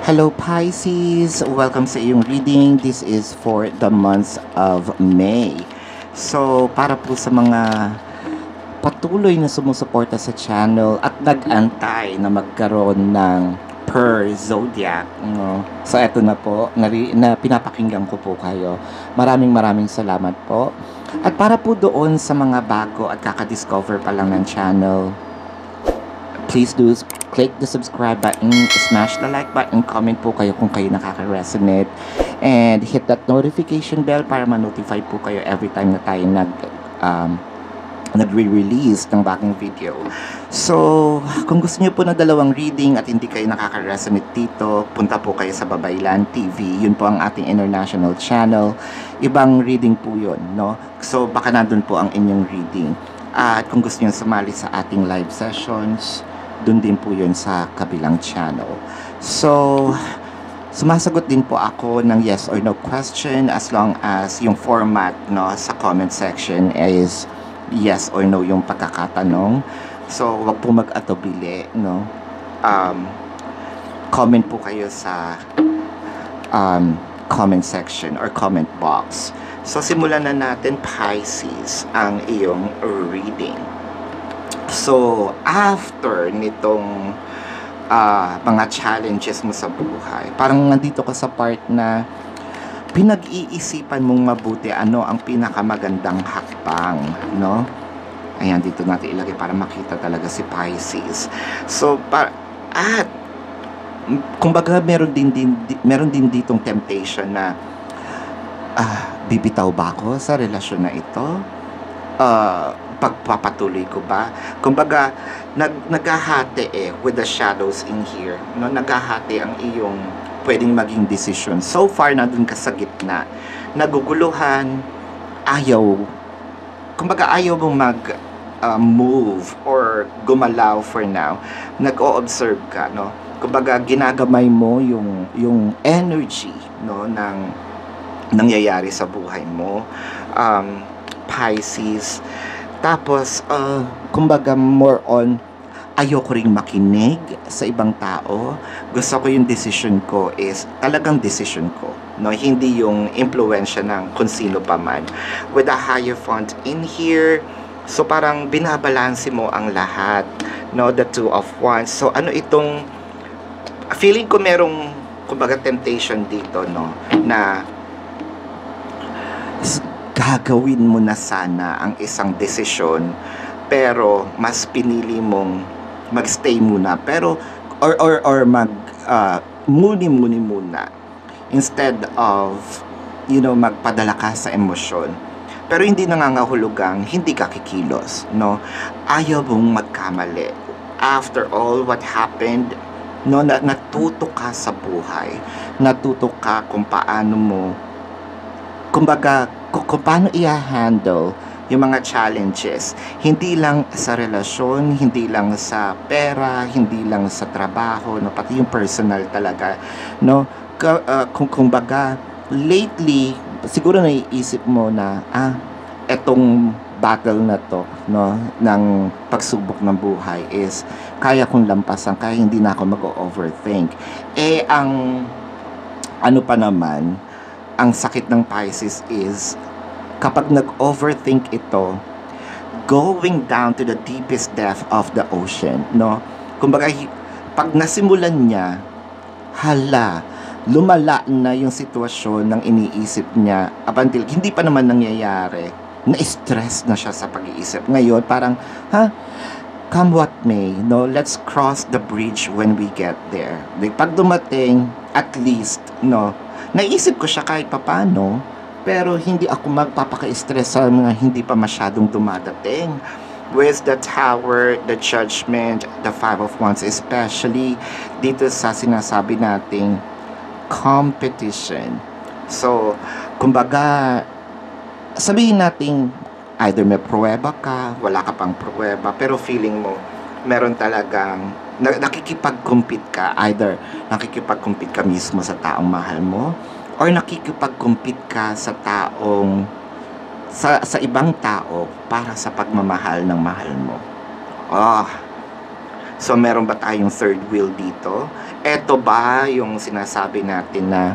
Hello Pisces! Welcome sa iyong reading. This is for the month of May. So, para po sa mga patuloy na sumusuporta sa channel at nag-antay na magkaroon ng per zodiac, no? So, eto na po, na pinapakinggan ko po kayo. Maraming salamat po. At para po doon sa mga bago at kakadiscover pa lang ng channel, please do click the subscribe button, smash the like button, comment po kayo kung kayo nakaka-resonate, and hit that notification bell para ma-notify po kayo every time na tayo nagre-release ng bagong video. So, kung gusto niyo po na dalawang reading at hindi kayo nakaka-resonate dito, punta po kayo sa Babaylan TV. Yun po ang ating international channel. Ibang reading po yun, no? So, baka nandun po ang inyong reading. At kung gusto niyo sumali sa ating live sessions, dun din po yun sa kabilang channel. So, sumasagot din po ako ng yes or no question as long as yung format, no, sa comment section is yes or no yung pagkakatanong. So, wag po mag-atubili, no. Comment po kayo sa comment section or comment box. So, simulan na natin, Pisces, ang iyong reading. So, after nitong mga challenges mo sa buhay, parang nandito ka sa part na pinag-iisipan mong mabuti ano ang pinakamagandang hakbang, no? Ayan, dito natin ilagay para makita talaga si Pisces. So, at kumbaga meron din ditong temptation na bibitaw ba ako sa relasyon na ito? Pagpapatuloy ko ba? Kumbaga, naghahati with the shadows in here. No? Naghahati ang iyong pwedeng maging decision. So far, nandun ka sa gitna. Naguguluhan, kumbaga ayaw mong move or gumalaw for now. Nag-o-observe ka, no? Kumbaga, ginagamay mo yung energy, no, ng nangyayari sa buhay mo. Pisces. Tapos, kumbaga more on, ayoko ring makinig sa ibang tao. Gusto ko yung decision ko is talagang decision ko. No? Hindi yung impluensya ng kung sino pa man. With a Hierophant in here, so parang binabalanse mo ang lahat. No? The Two of Wands. So ano itong, feeling ko merong, kumbaga temptation dito, no? Na, gagawin mo na sana ang isang desisyon pero mas pinili mong magstay muna pero or muni muna instead of magpadala ka sa emosyon pero hindi nangangahulugang hindi ka kikilos, no? Ayaw mong magkamali after all what happened, no? Natuto ka sa buhay, natuto ka kung paano mo, kumbaga, kung paano i-handle yung mga challenges, hindi lang sa relasyon, hindi lang sa pera, hindi lang sa trabaho, no, pati yung personal talaga, no. Kumbaga, lately siguro naiisip mo na etong battle na to, no, ng pagsubok ng buhay is kaya kong lampasan, kaya hindi na ako mag-overthink. Ang ano pa naman, ang sakit ng Pisces is kapag nag-overthink ito, going down to the deepest depth of the ocean, no? Kumbaga, pag nasimulan niya, lumala na yung sitwasyon ng iniisip niya up until hindi pa naman nangyayari, na-stress na siya sa pag-iisip. Ngayon, parang, come what may, no? Let's cross the bridge when we get there. Pag dumating, at least, no? Naisip ko siya kahit papano, pero hindi ako magpapaka-stress sa mga hindi pa masyadong dumadating. With the Tower, the Judgment, the Five of Wands, especially dito sa sinasabi nating competition. So, kumbaga, sabihin nating either may pruweba ka, wala ka pang pruweba, pero feeling mo, meron talagang nakikipag-compete ka, either nakikipag-compete ka mismo sa taong mahal mo or nakikipag-compete ka sa taong sa ibang tao para sa pagmamahal ng mahal mo. So meron ba tayong third wheel dito? Eto ba yung sinasabi natin na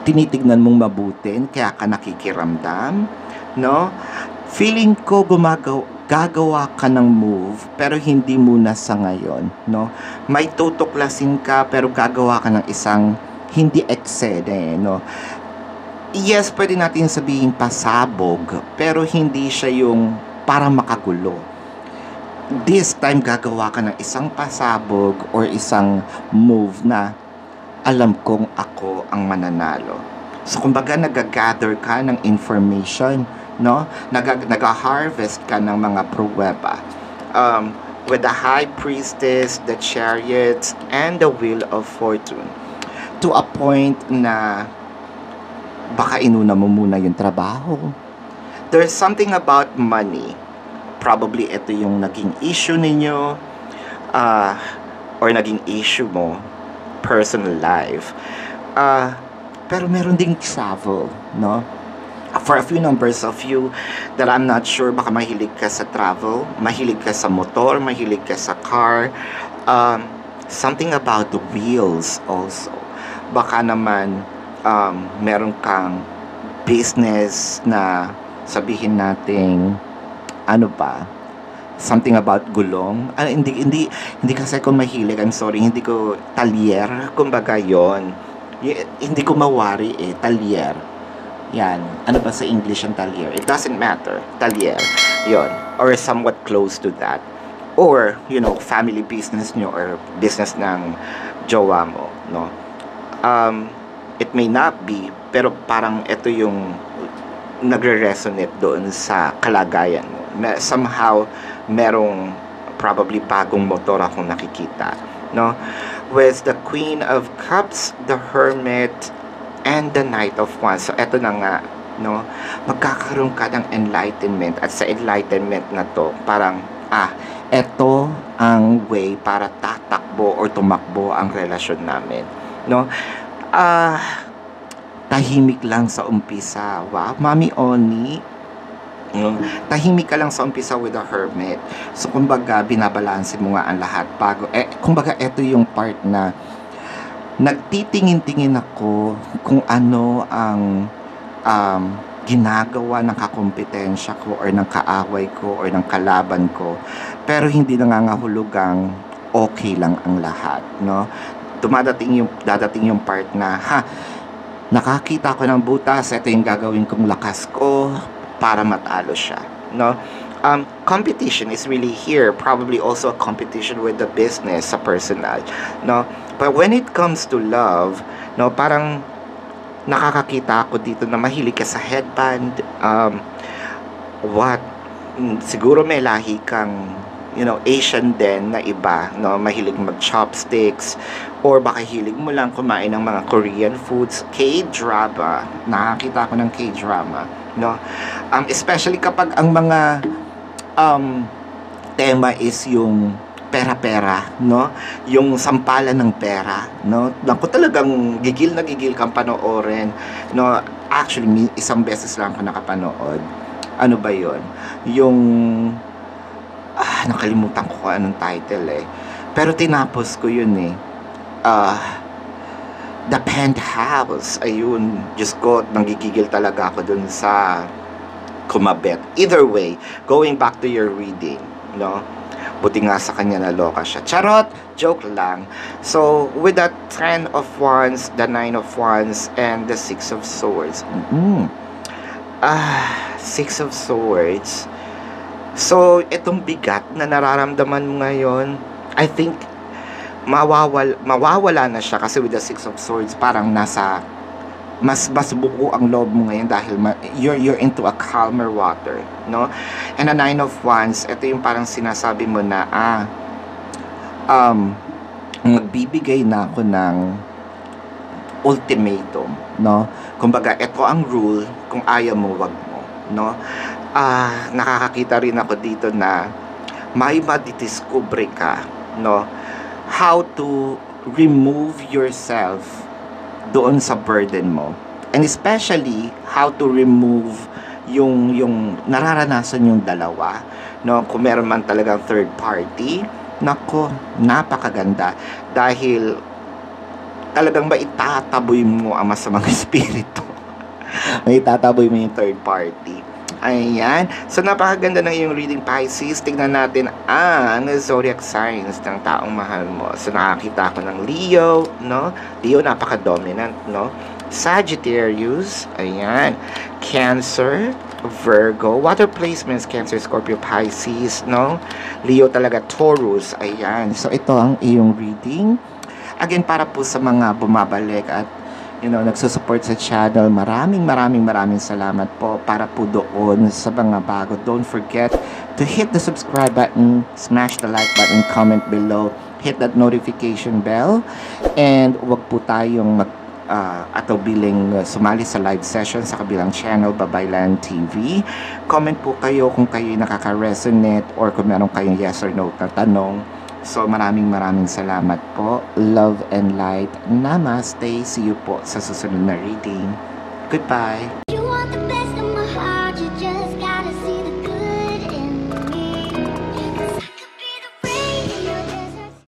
tinitignan mong mabuti kaya ka nakikiramdam, no? Feeling ko gagawa ka ng move pero hindi muna sa ngayon, no? May tutuklasin ka pero gagawa ka ng isang hindi eksene, no? Yes, pwede natin sabihin pasabog, pero hindi siya yung para makagulo. This time gagawa ka ng isang pasabog or isang move na alam kong ako ang mananalo. So kumbaga nagagather ka ng information, no? Nag-harvest ka ng mga pruweba. With the high priestess, the chariots, and the wheel of fortune. To a point na baka inuna mo muna yung trabaho. There's something about money. Probably ito yung naging issue ninyo or naging issue mo personal life. Pero meron ding travel, no? For a few numbers of you that I'm not sure, baka mahilig ka sa travel, mahilig ka sa motor, mahilig ka sa car, something about the wheels also. Baka naman meron kang business na sabihin nating ano ba, something about gulong. Hindi kasi ako mahilig, I'm sorry, hindi ko talyer, kumbaga yon. Hindi ko mawari talyer. Yan. Ano ba sa English ang talyer? It doesn't matter. Talyer. Yon. Or somewhat close to that. Or, family business nyo or business ng jowa mo, no? It may not be, pero parang ito yung nagre-resonate doon sa kalagayan mo. Somehow, merong probably bagong motor akong nakikita, no? With the Queen of Cups, the Hermit, and the Knight of Wands. So, eto na nga, no? Magkakaroon ka ng enlightenment. At sa enlightenment na to, parang, eto ang way para tatakbo or tumakbo ang relasyon namin, no? Tahimik lang sa umpisa. Wow, Mami Oni. Tahimik ka lang sa umpisa with the Hermit. So, kumbaga, binabalansin mo nga ang lahat bago. Kumbaga, eto yung part na nagtitingin-tingin ako kung ano ang ginagawa ng kakompetensya ko or ng kaaway ko or ng kalaban ko. Pero hindi nangangahulugang okay lang ang lahat, no? Dadating yung part na, nakakita ko ng butas, ito yung gagawin kong lakas ko para matalo siya, no? Competition is really here, probably also a competition with the business sa personal, no? But when it comes to love, no, parang nakakakita ako dito na mahilig ka sa headband, siguro may lahi kang Asian din na iba, no, mahilig mag-chopsticks, or baka hilig mo lang kumain ng mga Korean foods, K-drama, nakakita ko ng K-drama, no? Especially kapag ang mga tema is yung pera-pera, no? Yung sampalan ng pera, no? Naku, talagang gigil na gigil kang panoorin, no? Actually, isang beses lang ako nakapanood. Ano ba yon? Yung nakalimutan ko kung anong title pero tinapos ko yun The Penthouse. Ayun, Diyos ko, nanggigigil talaga ako dun sa kumabet. Either way, going back to your reading, no? Buti nga sa kanya naloka siya. Charot! Joke lang. So, with that 10 of Wands, the 9 of Wands, and the 6 of Swords. 6 of Swords. So, itong bigat na nararamdaman mo ngayon, I think, mawawala na siya kasi with the 6 of Swords, parang nasa, mas buo ang loob mo ngayon dahil you're into a calmer water, no? And the 9 of Wands, ito yung parang sinasabi mo na, magbibigay na ako ng ultimatum, no? Kumbaga, ito ang rule, kung ayaw mo, wag mo, no? Nakakakita rin ako dito na may madidiscover ka, no? How to remove yourself doon sa burden mo. And especially, how to remove yung nararanasan yung dalawa, no? Kung meron man talagang third party, Nako, napakaganda. Dahil talagang maitataboy mo ang masamang espiritu. Maitataboy mo yung third party. Ayan. So, napakaganda ng iyong reading, Pisces. Tignan natin ang zodiac signs ng taong mahal mo. So, nakakita ako ng Leo, no? Leo, napaka-dominant, no? Sagittarius, ayan. Cancer, Virgo, water placements, Cancer, Scorpio, Pisces, no? Leo talaga, Taurus, ayan. So, ito ang iyong reading. Again, para po sa mga bumabalik at nagsusupport sa channel, maraming salamat po. Para po doon sa mga bago, don't forget to hit the subscribe button, smash the like button, comment below, hit that notification bell, and wag po tayong atubiling sumali sa live session sa kabilang channel, Babaylan TV. Comment po kayo kung kayo nakaka-resonate or kung meron kayong yes or no na tanong. So, maraming salamat po. Love and light. Namaste. See you po sa susunod na reading. Goodbye.